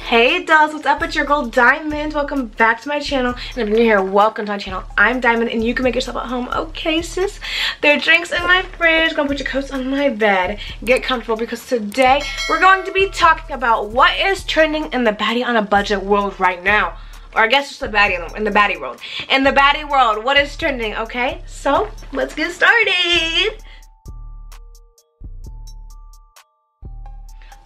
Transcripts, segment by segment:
Hey dolls, what's up? It's your girl Diamond. Welcome back to my channel. And if you're new here, welcome to my channel. I'm Diamond and you can make yourself at home. Okay, sis? There are drinks in my fridge. Gonna put your coats on my bed. Get comfortable because today we're going to be talking about what is trending in the baddie on a budget world right now. Or I guess just the baddie in the baddie world. In the baddie world, what is trending, okay? So, let's get started.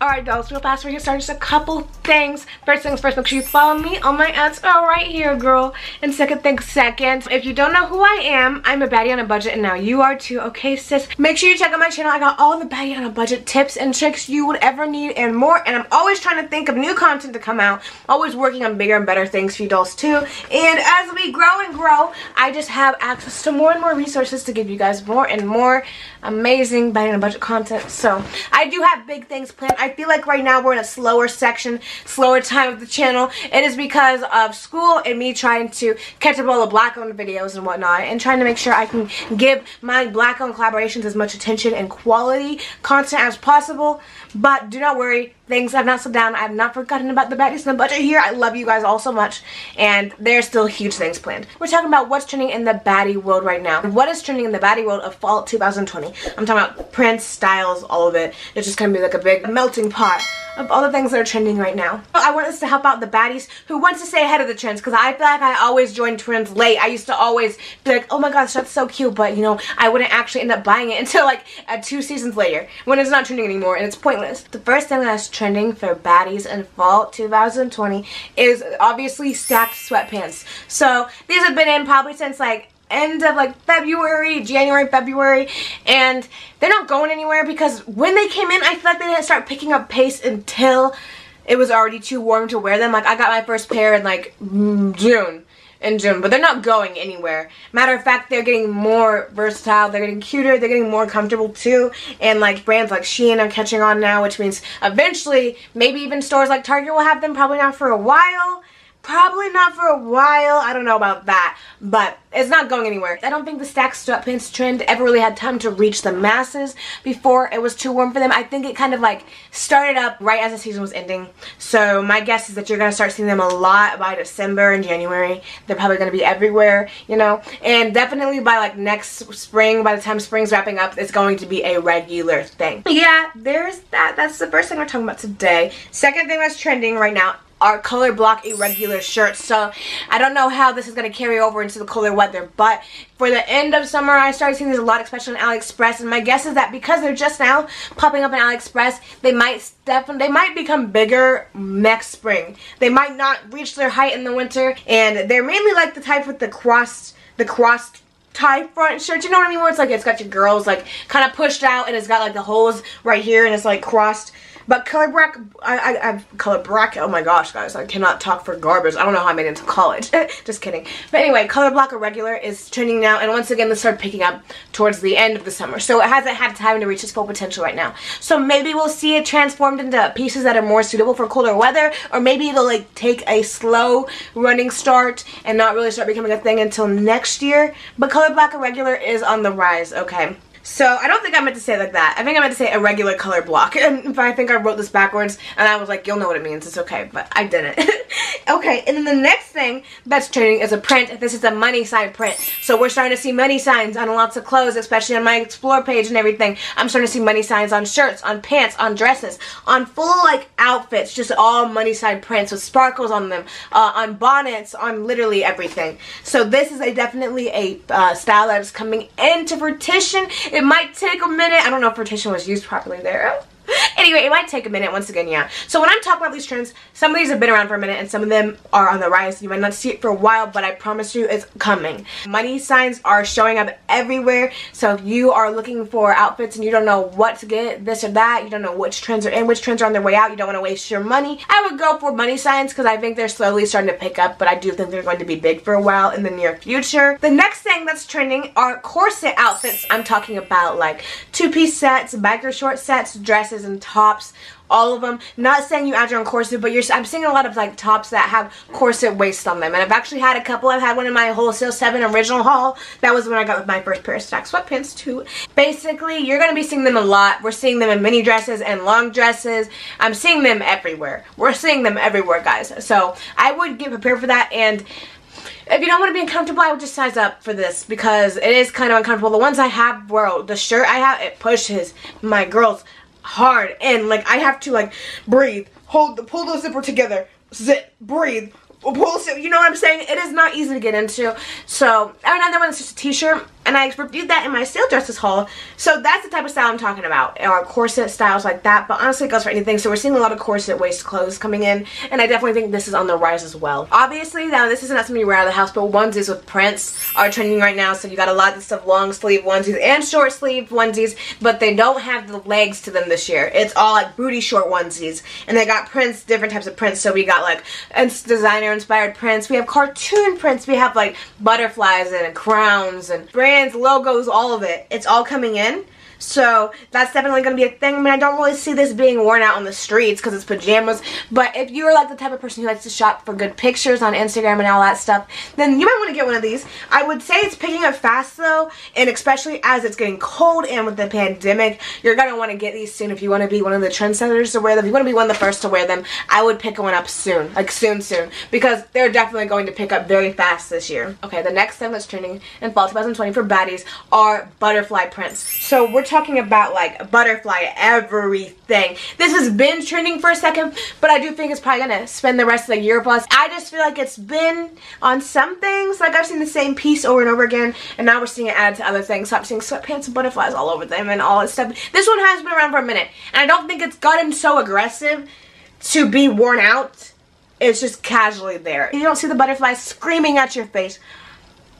Alright dolls, real fast, we're gonna start just a couple things. First things first, make sure you follow me on my ads right here, girl. And second things second, if you don't know who I am, I'm a baddie on a budget and now you are too, okay sis? Make sure you check out my channel. I got all the baddie on a budget tips and tricks you would ever need and more. And I'm always trying to think of new content to come out. Always working on bigger and better things for you dolls too. And as we grow and grow, I just have access to more and more resources to give you guys more and more amazing baddie on a budget content. So I do have big things planned. I feel like right now we're in a slower section, slower time of the channel. It is because of school and me trying to catch up all the black-owned videos and whatnot and trying to make sure I can give my black-owned collaborations as much attention and quality content as possible. But do not worry, things have not slowed down. I have not forgotten about the baddies in the budget here. I love you guys all so much and there's still huge things planned. We're talking about what's trending in the baddie world right now. What is trending in the baddie world of fall 2020? I'm talking about prints, styles, all of it. It's just gonna be like a big melting pot of all the things that are trending right now. I want us to help out the baddies who wants to stay ahead of the trends because I feel like I always join trends late. I used to always be like, oh my gosh, that's so cute, but you know, I wouldn't actually end up buying it until like 2 seasons later when it's not trending anymore and it's pointless. The first thing that's trending for baddies in fall 2020 is obviously stacked sweatpants. So these have been in probably since like end of like January, February, and they're not going anywhere because when they came in, I feel like they didn't start picking up pace until it was already too warm to wear them. Like I got my first pair in like June, but they're not going anywhere. Matter of fact, they're getting more versatile, they're getting cuter, they're getting more comfortable too, and like brands like Shein are catching on now, which means eventually maybe even stores like Target will have them. Probably not for a while. I don't know about that, but it's not going anywhere. I don't think the stacked sweatpants trend ever really had time to reach the masses before it was too warm for them. I think it kind of like started up right as the season was ending. So my guess is that you're going to start seeing them a lot by December and January. They're probably going to be everywhere, you know, and definitely by like next spring, by the time spring's wrapping up, it's going to be a regular thing. Yeah, there's that. That's the first thing we're talking about today. Second thing that's trending right now are color block irregular shirts. So I don't know how this is going to carry over into the colder weather, but for the end of summer I started seeing these a lot, especially on AliExpress, and my guess is that because they're just now popping up on AliExpress, they might become bigger next spring. They might not reach their height in the winter, and they're mainly like the type with the crossed tie front shirt, you know what I mean, where it's like it's got your girls like kind of pushed out and it's got like the holes right here and it's like crossed. But color block, oh my gosh guys, I cannot talk for garbage. I don't know how I made it into college. Just kidding. But anyway, color block irregular is trending now, and once again this started picking up towards the end of the summer. So it hasn't had time to reach its full potential right now. So maybe we'll see it transformed into pieces that are more suitable for colder weather, or maybe it'll like take a slow running start and not really start becoming a thing until next year. But color block irregular is on the rise, okay? So, I don't think I meant to say it like that. I think I meant to say irregular color block. And I think I wrote this backwards and I was like, you'll know what it means. It's okay. But I didn't. Okay, and then the next thing that's trending is a print. This is a money sign print. So we're starting to see money signs on lots of clothes, especially on my Explore page and everything. I'm starting to see money signs on shirts, on pants, on dresses, on full like outfits. Just all money sign prints with sparkles on them, on bonnets, on literally everything. So this is definitely a style that is coming into fruition. It might take a minute. I don't know if fruition was used properly there. Anyway, it might take a minute once again, yeah. So when I'm talking about these trends, some of these have been around for a minute and some of them are on the rise. You might not see it for a while, but I promise you it's coming. Money signs are showing up everywhere. So if you are looking for outfits and you don't know what to get, this or that, you don't know which trends are in, which trends are on their way out, you don't want to waste your money, I would go for money signs because I think they're slowly starting to pick up, but I do think they're going to be big for a while in the near future. The next thing that's trending are corset outfits. I'm talking about like two-piece sets, biker short sets, dresses, dresses and tops, all of them. Not saying you add your own corset, but I'm seeing a lot of like tops that have corset waist on them. And I've actually had a couple. I've had one in my wholesale 7 original haul. That was when I got my first pair of stack sweatpants too. Basically, you're going to be seeing them a lot. We're seeing them in mini dresses and long dresses. I'm seeing them everywhere. We're seeing them everywhere, guys. So I would get prepared for that. And if you don't want to be uncomfortable, I would just size up for this because it is kind of uncomfortable. The ones I have, bro, the shirt I have, it pushes my girls hard in. Like, I have to, like, breathe, pull the zipper together, zip, breathe, pull, you know what I'm saying? It is not easy to get into. So, another one is just a t-shirt, and I reviewed that in my sale dresses haul. So that's the type of style I'm talking about, or corset styles like that. But honestly, it goes for anything. So we're seeing a lot of corset waist clothes coming in, and I definitely think this is on the rise as well. Obviously, now this is not something you wear out of the house, but onesies with prints are trending right now. So you got a lot of stuff, long sleeve onesies and short sleeve onesies, but they don't have the legs to them this year. It's all like booty short onesies, and they got prints, different types of prints. So we got like designer inspired prints, we have cartoon prints, we have like butterflies and crowns and brands, logos, all of it. It's all coming in. So that's definitely going to be a thing. I mean, I don't really see this being worn out on the streets because it's pajamas. But if you're like the type of person who likes to shop for good pictures on Instagram and all that stuff, then you might want to get one of these. I would say it's picking up fast though, and especially as it's getting cold and with the pandemic, you're going to want to get these soon if you want to be one of the trendsetters to wear them. If you want to be one of the first to wear them, I would pick one up soon. Like soon, because they're definitely going to pick up very fast this year. Okay, the next thing that's trending in fall 2020 for baddies are butterfly prints. So we're talking about like butterfly everything. This has been trending for a second, but I do think it's probably gonna spend the rest of the year plus. I just feel like it's been on some things, like I've seen the same piece over and over again, and now we're seeing it added to other things. So I'm seeing sweatpants and butterflies all over them and all this stuff. This one has been around for a minute, and I don't think it's gotten so aggressive to be worn out. It's just casually there. You don't see the butterflies screaming at your face,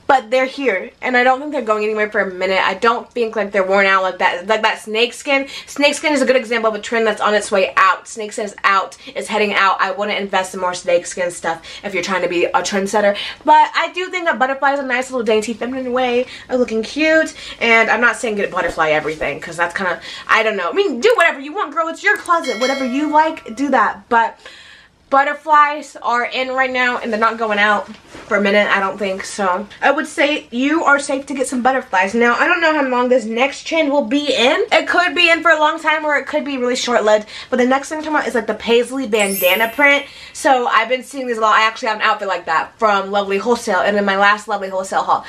but they're here, and I don't think they're going anywhere for a minute. I don't think like they're worn out like that. Like that snakeskin. Snakeskin is a good example of a trend that's on its way out. Snakeskin is out. It's heading out. I wouldn't invest in more snakeskin stuff if you're trying to be a trendsetter. But I do think that butterfly is a nice little dainty feminine way of looking cute. And I'm not saying get butterfly everything, because that's kind of, I don't know. I mean, do whatever you want, girl. It's your closet. Whatever you like, do that. But butterflies are in right now, and they're not going out for a minute, I don't think. So I would say you are safe to get some butterflies. Now, I don't know how long this next trend will be in. It could be in for a long time, or it could be really short-lived. But the next thing I'm talking about is like the Paisley bandana print. So I've been seeing these a lot. I actually have an outfit like that from Lovely Wholesale, and in my last Lovely Wholesale haul.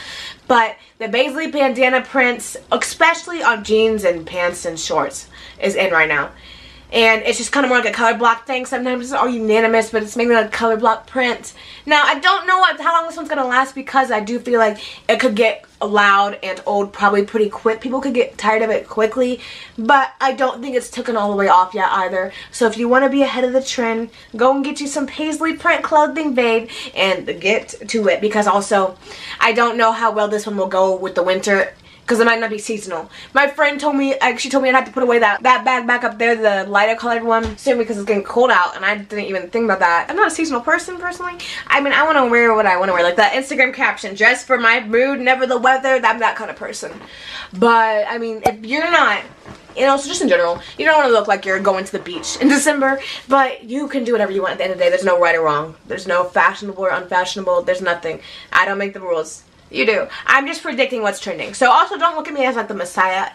But the Paisley bandana prints, especially on jeans and pants and shorts, is in right now. And it's just kind of more like a color block thing. Sometimes it's all unanimous, but it's mainly like a color block print. Now, I don't know how long this one's going to last, because I do feel like it could get loud and old probably pretty quick. People could get tired of it quickly, but I don't think it's taken all the way off yet either. So if you want to be ahead of the trend, go and get you some Paisley print clothing, babe, and get to it. Because also, I don't know how well this one will go with the winter, because it might not be seasonal. My friend told me, she told me I'd have to put away that bag back up there, the lighter colored one, soon, because it's getting cold out, and I didn't even think about that. I'm not a seasonal person, personally. I mean, I want to wear what I want to wear. Like that Instagram caption, dress for my mood, never the weather. I'm that kind of person. But, I mean, if you're not, you know, so just in general, you don't want to look like you're going to the beach in December, but you can do whatever you want at the end of the day. There's no right or wrong. There's no fashionable or unfashionable. There's nothing. I don't make the rules. You do. I'm just predicting what's trending. So also don't look at me as like the messiah.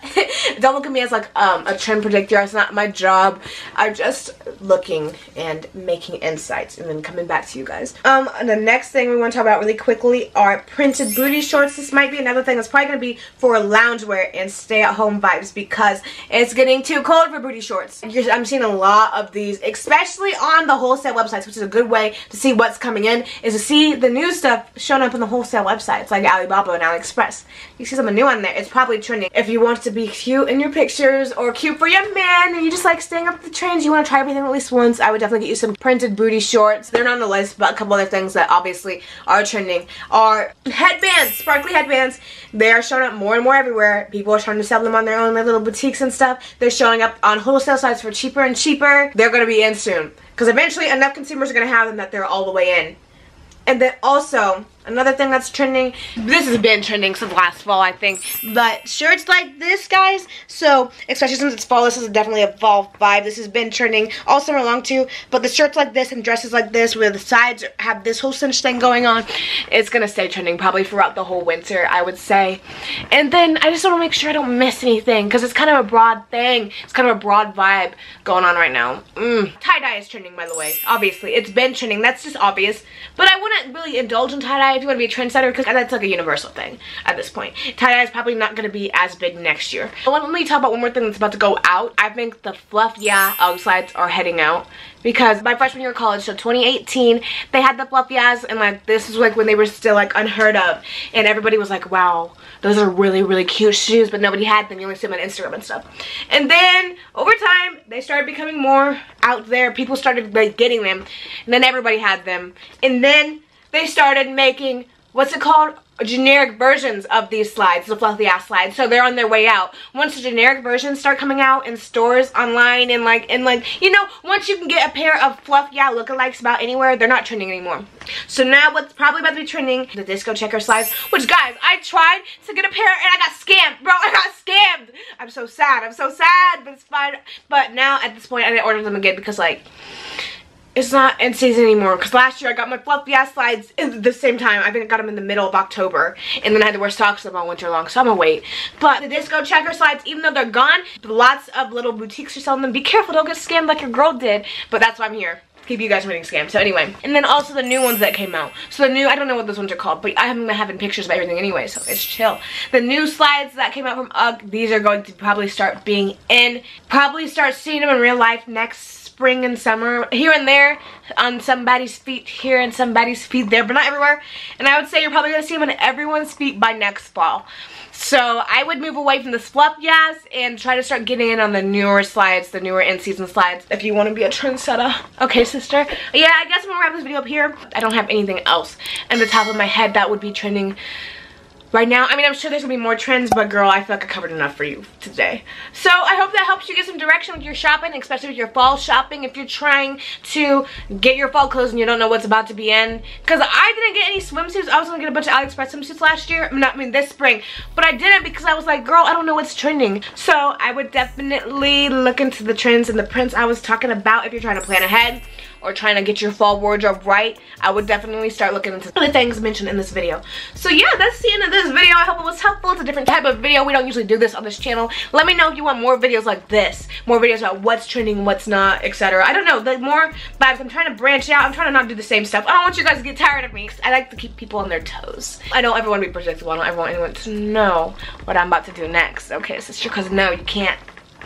Don't look at me as like a trend predictor. It's not my job. I'm just looking and making insights and then coming back to you guys. The next thing we want to talk about really quickly are printed booty shorts. This might be another thing that's probably going to be for loungewear and stay-at-home vibes, because it's getting too cold for booty shorts. I'm seeing a lot of these, especially on the wholesale websites, which is a good way to see what's coming in, is to see the new stuff showing up on the wholesale websites. Like Alibaba and AliExpress. You see something new on there, it's probably trending. If you want to be cute in your pictures, or cute for your man, and you just like staying up with the trends, you want to try everything at least once, I would definitely get you some printed booty shorts. They're not on the list, but a couple other things that obviously are trending are headbands, sparkly headbands. They are showing up more and more everywhere. People are trying to sell them on their own little boutiques and stuff. They're showing up on wholesale sites for cheaper and cheaper. They're going to be in soon, because eventually enough consumers are going to have them that they're all the way in. And then also, Another thing that's trending, this has been trending since last fall, I think, but shirts like this, guys. So, especially since it's fall, this is definitely a fall vibe. This has been trending all summer long too, but the shirts like this and dresses like this where the sides have this whole cinch thing going on, it's gonna stay trending probably throughout the whole winter, I would say. And then I just want to make sure I don't miss anything because it's kind of a broad thing. It's kind of a broad vibe going on right now. Tie-dye is trending, by the way. Obviously, it's been trending. That's just obvious. But I wouldn't really indulge in tie-dye if you want to be a trendsetter because that's like a universal thing at this point. Tie-dye is probably not going to be as big next year. Let me talk about one more thing that's about to go out. I think the Fluff Yeah UGG slides are heading out because my freshman year of college, so 2018, they had the Fluff Yeahs, and like this is like when they were still like unheard of, and everybody was like, wow, those are really, really cute shoes, but nobody had them. You only see them on Instagram and stuff. And then over time, they started becoming more out there. People started like getting them, and then everybody had them. And then they started making, what's it called? Generic versions of these slides, the Fluff Yeah slides. So they're on their way out. Once the generic versions start coming out in stores, online, and like you know, once you can get a pair of Fluff Yeah lookalikes about anywhere, they're not trending anymore. So now what's probably about to be trending, the disco checker slides, which guys, I tried to get a pair and I got scammed, bro. I got scammed. I'm so sad. I'm so sad, but it's fine. But now at this point, I didn't order them again because like, it's not in season anymore, because last year I got my Fluff Yeah slides at the same time. I think I got them in the middle of October, and then I had to wear socks with them all winter long, so I'm gonna wait. But the disco checker slides, even though they're gone, lots of little boutiques are selling them. Be careful, don't get scammed like your girl did, but that's why I'm here. Keep you guys from getting scammed. So anyway, and then also the new ones that came out. So the new, I don't know what those ones are called, but I haven't been having pictures of everything anyway, so it's chill. The new slides that came out from UGG, these are going to probably start being in. Probably start seeing them in real life next spring and summer, here and there, on somebody's feet here and somebody's feet there, but not everywhere. And I would say you're probably going to see them on everyone's feet by next fall. So I would move away from the Fluff Yeahs and try to start getting in on the newer slides, the newer in-season slides, if you want to be a trendsetter. Okay, sister? Yeah, I guess I'm going to wrap this video up here. I don't have anything else in the top of my head that would be trending right now. I mean, I'm sure there's gonna be more trends, but girl, I feel like I covered enough for you today. So I hope that helps you get some direction with your shopping, especially with your fall shopping if you're trying to get your fall clothes and you don't know what's about to be in. Because I didn't get any swimsuits. I was gonna get a bunch of AliExpress swimsuits last year. I mean this spring. But I didn't because I was like, girl, I don't know what's trending. So I would definitely look into the trends and the prints I was talking about if you're trying to plan ahead or trying to get your fall wardrobe right. I would definitely start looking into the things mentioned in this video. So yeah, that's the end of this video. I hope it was helpful. It's a different type of video. We don't usually do this on this channel. Let me know if you want more videos like this, more videos about what's trending, what's not, etc. I don't know, like more vibes. I'm trying to branch out. I'm trying to not do the same stuff. I don't want you guys to get tired of me. I like to keep people on their toes. I don't ever want to be predictable. I don't ever want anyone to know what I'm about to do next. Okay, sister, because no, you can't.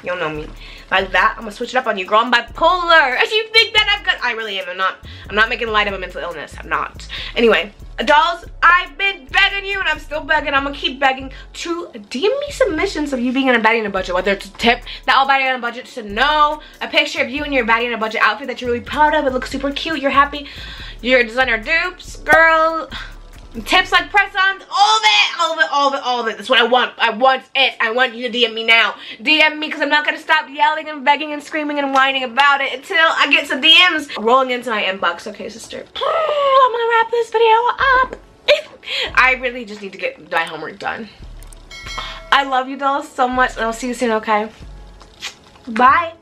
You don't know me. Like that, I'm gonna switch it up on you, girl. I'm bipolar. If you think that I'm good, I really am. I'm not making light of a mental illness. I'm not. Anyway, dolls, I've been begging you, and I'm still begging. I'm gonna keep begging to DM me submissions of you being on a baddie on a budget. Whether it's a tip that all baddie on a budget should know, a picture of you in your baddie on a budget outfit that you're really proud of. It looks super cute. You're happy. You're designer dupes, girl. Tips like press-ons, all of it. That's what I want. I want it. I want you to DM me now. DM me because I'm not going to stop yelling and begging and screaming and whining about it until I get some DMs rolling into my inbox. Okay, sister. I'm going to wrap this video up. I really just need to get my homework done. I love you dolls so much, and I'll see you soon, okay? Bye.